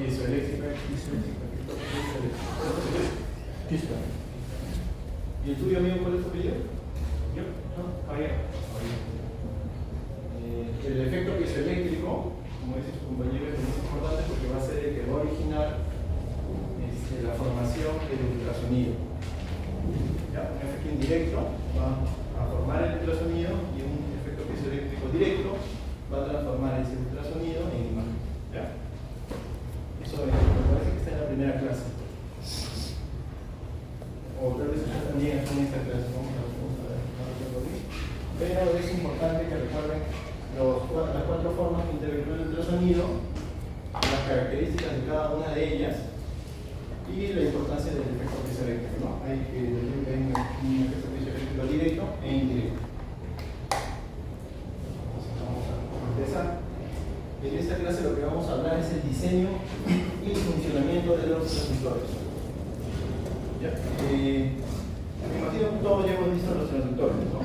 piezoeléctrica. ¿Y el tuyo, amigo, cuál es tu apellido? Yo, no, caballero. El efecto piezoeléctrico, como dice su compañero, es muy importante porque va a ser el que va a originar la formación del ultrasonido. ¿Ya? Un efecto indirecto va a formar el ultrasonido y un efecto piezoeléctrico directo va a transformar ese ultrasonido en imagen. ¿Ya? Eso me parece que está en la primera clase. O tal vez está también en esta clase. Vamos a ver. Pero es importante que recuerden las cuatro formas que interviene el ultrasonido, las características de cada una de ellas y la importancia del efecto piezoeléctrico, ¿no? Hay que un efecto piezoeléctrico directo e indirecto. Entonces vamos a empezar. En esta clase lo que vamos a hablar es el diseño y el funcionamiento de los transductores. ¿Ya? Me imagino que todos ya hemos visto los transductores, ¿no?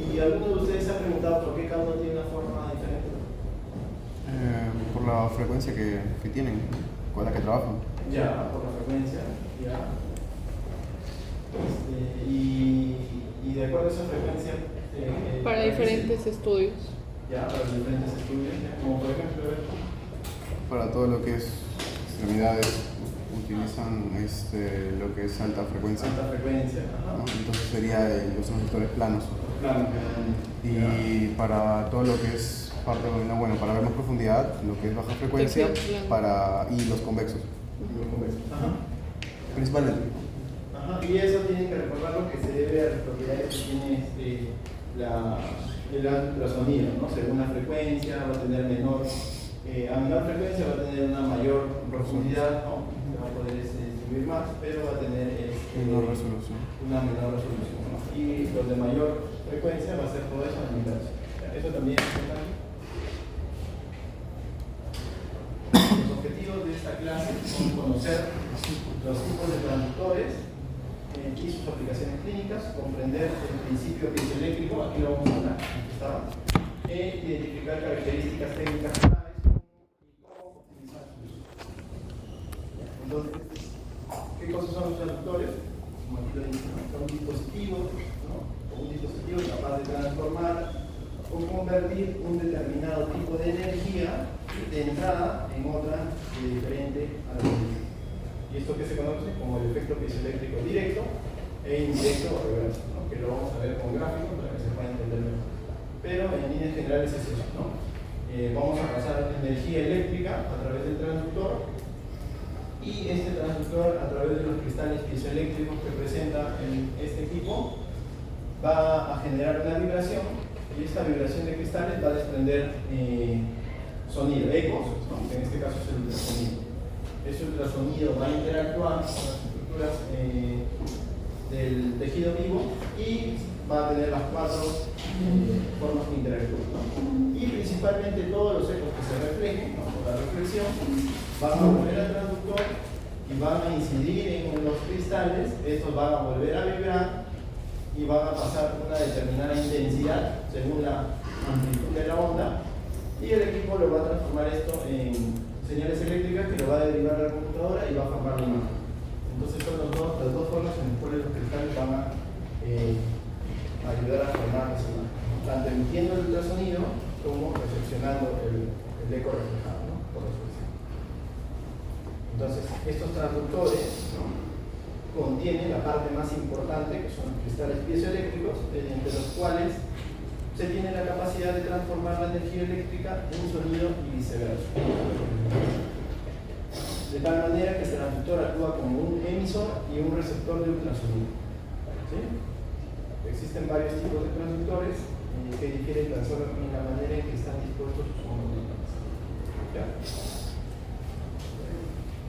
¿Y alguno de ustedes se ha preguntado por qué cada uno tiene una forma diferente? Por la frecuencia que tienen, con la que trabajan. Ya, por la frecuencia, ya. Y de acuerdo a esa frecuencia... para diferentes estudios. Ya, para diferentes estudios, ya. Como por ejemplo... Para todo lo que es extremidades, utilizan lo que es alta frecuencia. Alta frecuencia, ajá. ¿No? Entonces sería los transductores planos. Plano. Y para todo lo que es parte, bueno, para ver más profundidad, lo que es baja frecuencia y los convexos. Ajá. Principalmente. Ajá. Y eso tienen que recordar lo que se debe a las propiedades que tiene el ultrasonido, ¿no? Según la frecuencia va a tener a menor frecuencia va a tener una mayor profundidad, ¿no? Va a poder distribuir más, pero va a tener menor resolución. Una menor resolución, ¿no? Y los de mayor frecuencia va a ser todo eso a la inversa. Eso también es importante. Los objetivos de esta clase son conocer los tipos de transductores y sus aplicaciones clínicas, comprender el principio piezoeléctrico, aquí lo vamos a hablar, aquí estaba, identificar características técnicas claves y cómo optimizar su uso. Entonces, ¿qué cosas son los transductores? Como aquí lo dice, son dispositivos, ¿no? Un dispositivo capaz de transformar o convertir un determinado tipo de energía de entrada en otra diferente a la otra. Y esto que se conoce como el efecto piezoeléctrico directo e indirecto o reverso, ¿no? Que lo vamos a ver con gráficos para que se pueda entender mejor. Pero en líneas generales es eso, ¿no? Vamos a pasar energía eléctrica a través del transductor y este transductor a través de los cristales piezoeléctricos que presenta en este equipo va a generar una vibración y esta vibración de cristales va a desprender sonido, ecos, ¿no? Que en este caso es el ultrasonido. Ese ultrasonido va a interactuar con las estructuras del tejido vivo y va a tener las cuatro formas que interactúan, ¿no? Y principalmente todos los ecos que se reflejen, ¿no? Por la reflexión van a volver al transductor y van a incidir en los cristales, estos van a volver a vibrar y van a pasar una determinada intensidad según la amplitud de la onda y el equipo lo va a transformar esto en señales eléctricas que lo va a derivar a la computadora y va a formar la imagen. Entonces son las dos formas en las cuales los cristales van a ayudar a formar esa imagen, tanto emitiendo el ultrasonido como recepcionando el eco reflejado, ¿no? Por reflexión. Entonces estos transductores, ¿no? Contienen la parte más importante, que son los cristales piezoeléctricos, entre los cuales se tiene la capacidad de transformar la energía eléctrica en sonido y viceversa. De tal manera que este transductor actúa como un emisor y un receptor de ultrasonido. ¿Sí? Existen varios tipos de transductores que difieren tan solo en la manera en que están dispuestos sus componentes. ¿Ya?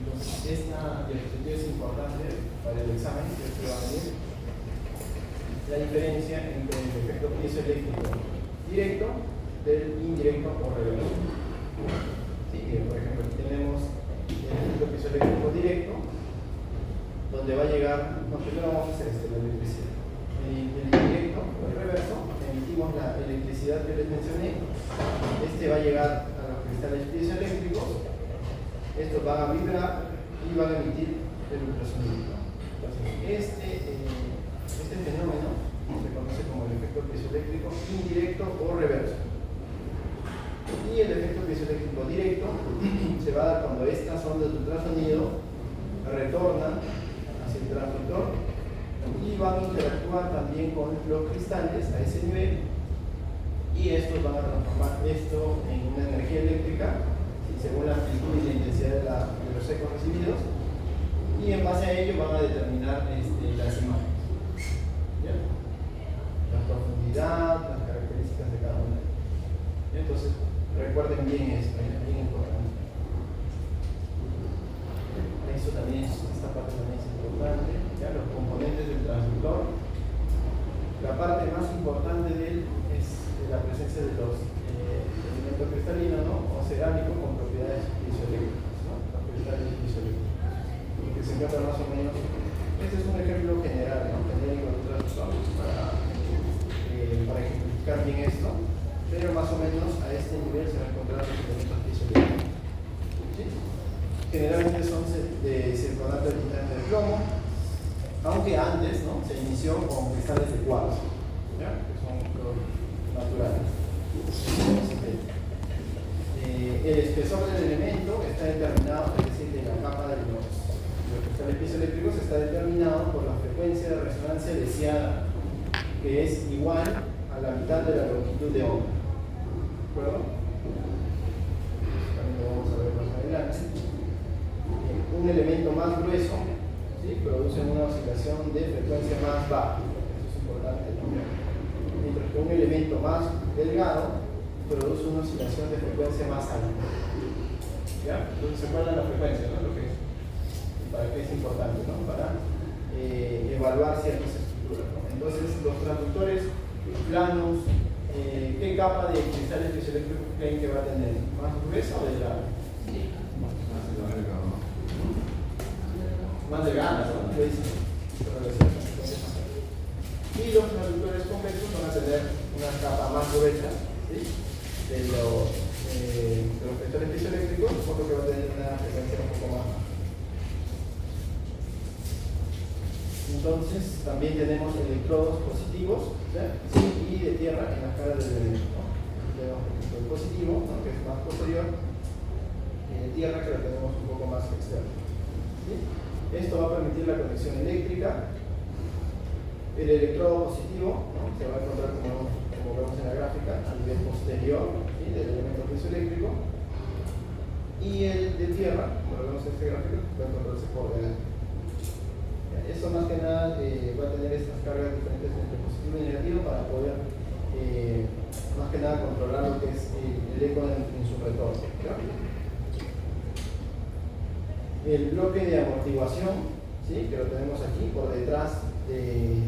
Entonces, esta diapositiva es importante para el examen que va a venir. La diferencia entre el efecto piezoeléctrico directo del indirecto o reverso. Sí, por ejemplo, aquí tenemos el efecto piezoeléctrico directo, donde va a llegar, primero vamos a hacer la electricidad. El indirecto o el reverso, emitimos la electricidad que les mencioné, este va a llegar a los cristales piezoeléctricos, estos estos van a vibrar y van a emitir el ultrasonido. Entonces, este fenómeno se conoce como el efecto piezoeléctrico indirecto o reverso. Y el efecto piezoeléctrico directo se va a dar cuando estas ondas de ultrasonido retornan hacia el transductor y van a interactuar también con los cristales a ese nivel, y estos van a transformar esto en una energía eléctrica según la amplitud y la intensidad de los ecos recibidos, y en base a ello van a determinar las imágenes. ¿Ya? La profundidad, las características de cada una. ¿Ya? Entonces, recuerden bien esto, es bien importante. Eso también, esta parte también es importante. ¿Ya? Los componentes del transductor. La parte más importante de él es la presencia de los elementos cristalinos, ¿no? O cerámicos con propiedades piezoeléctricas, ¿no? Los cristales piezoeléctricos. Que se encuentra más o menos. Este es un ejemplo general, ¿no? Genérico de transductor para ejemplificar bien esto, pero más o menos a este nivel se van a encontrar los elementos piezoeléctricos. ¿Sí? Generalmente son de circonato de titanio de plomo, aunque antes, ¿no?, se inició con cristales de cuarzo, ¿ya?, que son los naturales. El espesor del elemento está determinado, es decir, de la capa de los cristales piezoeléctricos está determinado por la frecuencia de resonancia deseada, que es igual a la mitad de la longitud de onda. ¿De acuerdo? También lo vamos a ver más adelante. Un elemento más grueso, ¿sí?, produce una oscilación de frecuencia más baja. Eso es importante también. Mientras que un elemento más delgado produce una oscilación de frecuencia más alta. ¿Ya? Entonces se acuerdan la frecuencia, ¿no? Lo que es, para qué es importante, ¿no? Para evaluar ciertas estructuras, ¿no? Entonces los transductores planos, ¿qué capa de cristales piezoeléctricos creen que va a tener? ¿Más gruesa o delgada? Más delgada, ¿no? Y los transductores convexos van a tener una capa más gruesa, ¿sí?, de los cristales piezoeléctricos, por lo que va a tener una frecuencia un poco más baja. Entonces, también tenemos electrodos positivos, ¿ya?, ¿sí?, y de tierra en la cara del elemento, ¿no? Tenemos el positivo, ¿no?, que es más posterior, y de tierra, que lo tenemos un poco más externo, ¿sí? Esto va a permitir la conexión eléctrica. El electrodo positivo, ¿no?, se va a encontrar, como vemos en la gráfica, a nivel posterior, ¿sí?, del elemento piezoeléctrico, y el de tierra, como lo vemos en este gráfico, va a encontrarse por delante. Esto más que nada va a tener estas cargas diferentes entre positivo y negativo para poder más que nada controlar lo que es el eco en su retorno, ¿no? El bloque de amortiguación, ¿sí?, que lo tenemos aquí por detrás de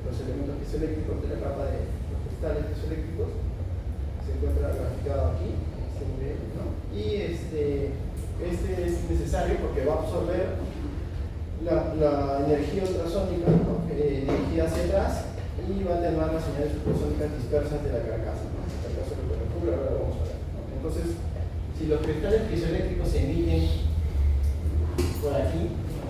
los elementos piezoeléctricos de la capa de los cristales piezoeléctricos, se encuentra graficado aquí, en este nivel, ¿no? Y este es necesario porque va a absorber la energía ultrasónica, ¿no?, energía hacia atrás, y va a atenuar las señales ultrasónicas dispersas de la carcasa, ¿no? Esta carcasa lo que cubre, ahora lo vamos a ver, ¿no? Entonces, si los cristales piezoeléctricos se emiten por aquí, ¿no?,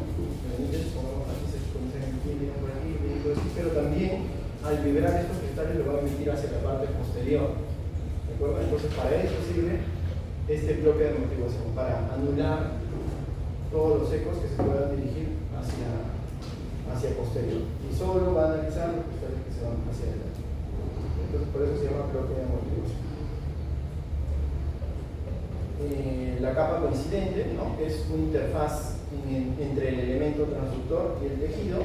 como aquí se comienza a emitir, vienen por aquí, vienen por aquí, pero también al vibrar estos cristales lo va a emitir hacia la parte posterior. ¿De acuerdo? Entonces, para eso sirve este bloque de amortiguación, para anular todos los ecos que se puedan dirigir hacia posterior, y solo va a analizar los cristales que se van hacia adelante. Entonces, por eso se llama bloque de amortiguación. La capa coincidente, ¿no?, es una interfaz entre el elemento transductor y el tejido,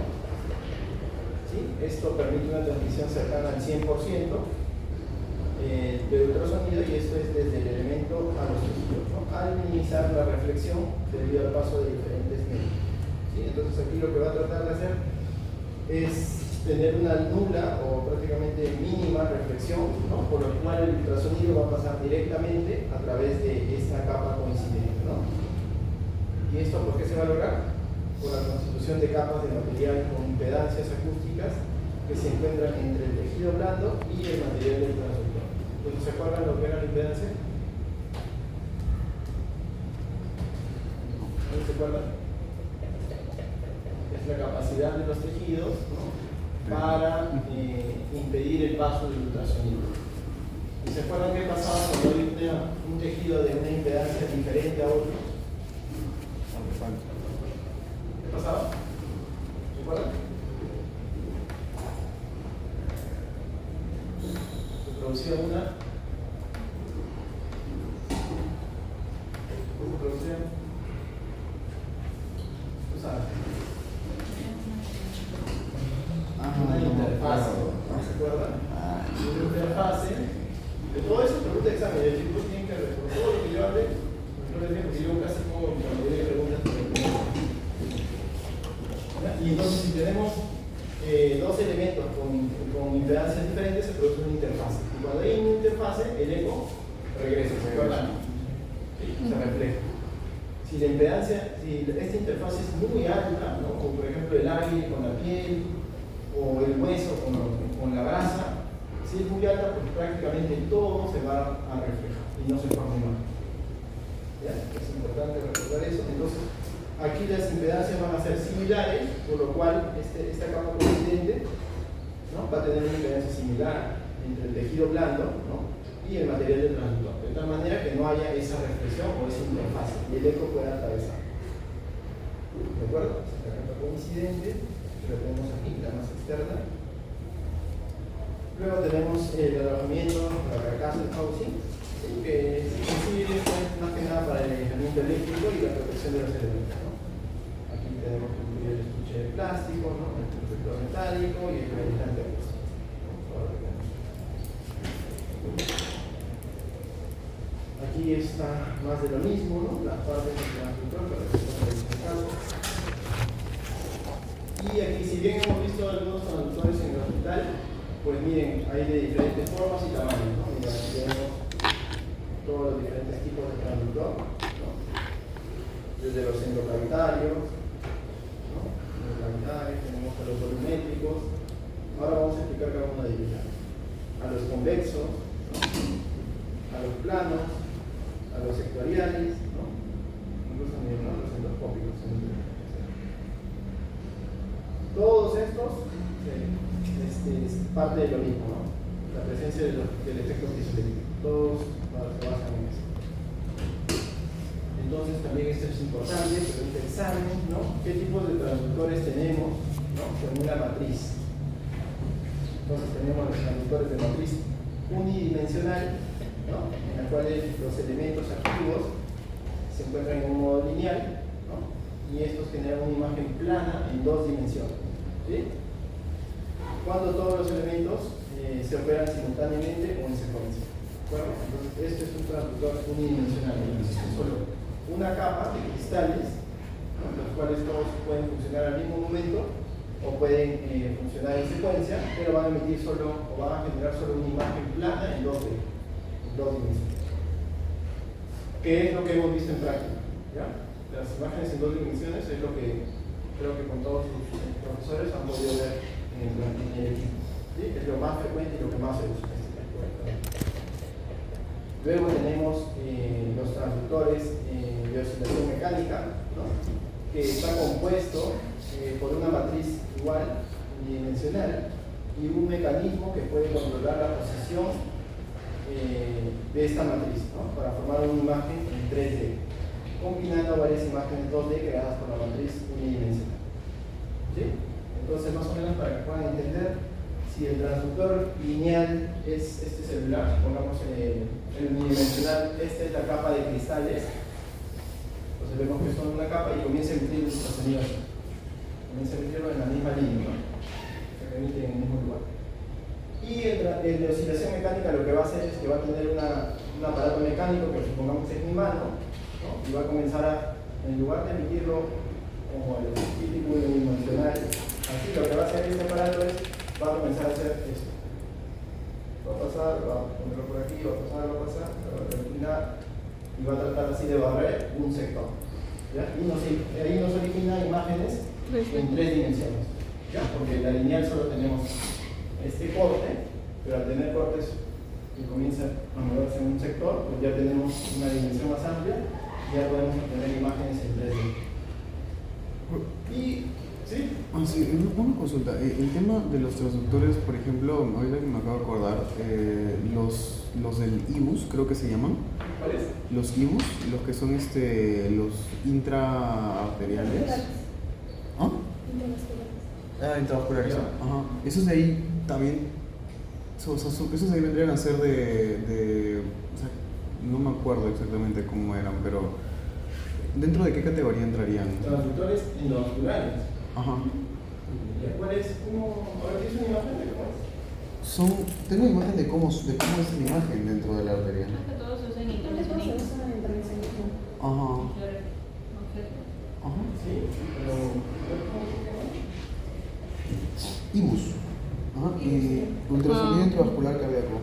¿sí? Esto permite una transmisión cercana al 100% de ultrasonido, y esto es desde el elemento a los tejidos, ¿no?, al minimizar la reflexión debido al paso de diferentes medios, ¿sí? Entonces aquí lo que va a tratar de hacer es tener una nula o prácticamente mínima reflexión, ¿no?, por lo cual el ultrasonido va a pasar directamente a través de esta capa coincidente, ¿no? ¿Y esto por qué se va a lograr? Por la constitución de capas de material con impedancias acústicas que se encuentran entre el tejido blando y el material del transductor. Entonces, ¿se acuerdan lo que era la impedancia? acuerdan? Es la capacidad de los tejidos, ¿no?, para impedir el paso del ultrasonido. ¿Y se acuerdan qué pasaba cuando hay un tejido de una impedancia diferente a otro? ¿Qué pasaba? ¿Se acuerdan? Se producía una. ¿Cómo se producía? ¿Tú sabes? Una interfase, ¿no se acuerdan? Una interfase. De todo eso pregunta de examen, el chico tiene que responder todo lo que yo hable, no le digo porque yo casi como cuando yo le preguntas por el tema. Y entonces si tenemos dos elementos con impedancias diferentes, se produce una interfase. Y cuando hay una interfase, el eco regresa, ¿se acuerdan? Se refleja. Si la impedancia, si esta interfase es muy alta, ¿no?, como por ejemplo el aire con la piel, o el hueso con la grasa, si es muy alta, pues prácticamente todo se va a reflejar y no se forma imagen. ¿Ya? Es importante recordar eso. Entonces, aquí las impedancias van a ser similares, por lo cual esta capa coincidente, ¿no?, va a tener una impedancia similar entre el tejido blando, ¿no?, y el material del transductor, de tal manera que no haya esa reflexión o esa interfase y el eco pueda atravesar. ¿De acuerdo? Esta capa coincidente, lo tenemos aquí, la masa externa. Luego tenemos el alojamiento, la carcasa, el housing, que sirve más que nada para el aislamiento eléctrico y la protección de los elementos, ¿no? Aquí tenemos que incluir el estuche de plástico, ¿no?, el protector metálico y el aislante acústico, ¿no? Aquí está más de lo mismo, ¿no?, las partes del transductor para que se pueda caso. Y aquí, si bien hemos visto algunos transductores en el hospital, pues miren, hay de diferentes formas y tamaños, ¿no? Mira, aquí tenemos todos los diferentes tipos de transductor, ¿no?, desde los endocavitarios, ¿no?, tenemos a los volumétricos. Ahora vamos a explicar cada uno de ellos ya. A los convexos, ¿no?, a los planos, a los sectoriales, ¿no?, incluso también, ¿no?, los endoscópicos. Todos estos es parte de lo mismo, ¿no?, la presencia del efecto piezoeléctrico. Todos se basan en eso. Entonces también esto es importante, pero este examen, ¿no?, qué tipos de transductores tenemos, ¿no?, según la matriz. Entonces tenemos los transductores de matriz unidimensional, ¿no?, en la cual los elementos activos se encuentran en un modo lineal, ¿no?, y estos generan una imagen plana en dos dimensiones, ¿sí?, cuando todos los elementos se operan simultáneamente o en secuencia. ¿De acuerdo? Entonces, este es un transductor unidimensional, existe solo una capa de cristales, ¿no?, los cuales todos pueden funcionar al mismo momento o pueden funcionar en secuencia, pero van a emitir solo o van a generar solo una imagen plana en 2D, en dos dimensiones. ¿Qué es lo que hemos visto en práctica? ¿Ya? Las imágenes en dos dimensiones es lo que creo que con todos sus profesores han podido ver en el equipo. ¿Sí? Es lo más frecuente y lo que más se usa. Luego tenemos los transductores de oscilación mecánica, ¿no?, que está compuesto por una matriz igual, unidimensional, y un mecanismo que puede controlar la posición de esta matriz, ¿no?, para formar una imagen en 3D, combinando varias imágenes 2D creadas por la matriz unidimensional. ¿Sí? Entonces, más o menos para que puedan entender, si el transductor lineal es este celular, pongamos el unidimensional, esta es la capa de cristales, entonces vemos que son una capa y comienza a emitir los sonidos, comienza a emitirlo en la misma línea, ¿no?, se emite en el mismo lugar. Y el de oscilación mecánica lo que va a hacer es que va a tener un aparato mecánico que supongamos que es mi mano, ¿no?, y va a comenzar a, en lugar de emitirlo como el típico unidimensional, así lo que va a hacer este aparato es, va a comenzar a hacer esto. Va a pasar, va a ponerlo por aquí, va a pasar, va a terminar y va a tratar así de barrer un sector. ¿Ya? Y ahí nos origina imágenes en 3 dimensiones. ¿Ya? Porque la lineal solo tenemos este corte, pero al tener cortes que comienzan a moverse en un sector, pues ya tenemos una dimensión más amplia y ya podemos obtener imágenes en 3D. Ah, sí, una consulta. El tema de los transductores, por ejemplo, ahorita que me acabo de acordar, los del IBUS, creo que se llaman. ¿Cuáles? Los IBUS, los que son los intraarteriales. ¿Ah? Ah, intravasculares. Ajá. Esos de ahí también, esos de ahí vendrían a ser o sea, no me acuerdo exactamente cómo eran, pero ¿dentro de qué categoría entrarían? Transductores endovasculares. Ajá. ¿Cuál es? Ahora tienes una imagen de cómo es. Tengo imagen de cómo es la imagen dentro de la arteria. Más que todo se usa en intervencionismo. Ajá. Ajá. Sí, pero. IBUS. Ajá. Y ultrasonido intravascular cardíaco.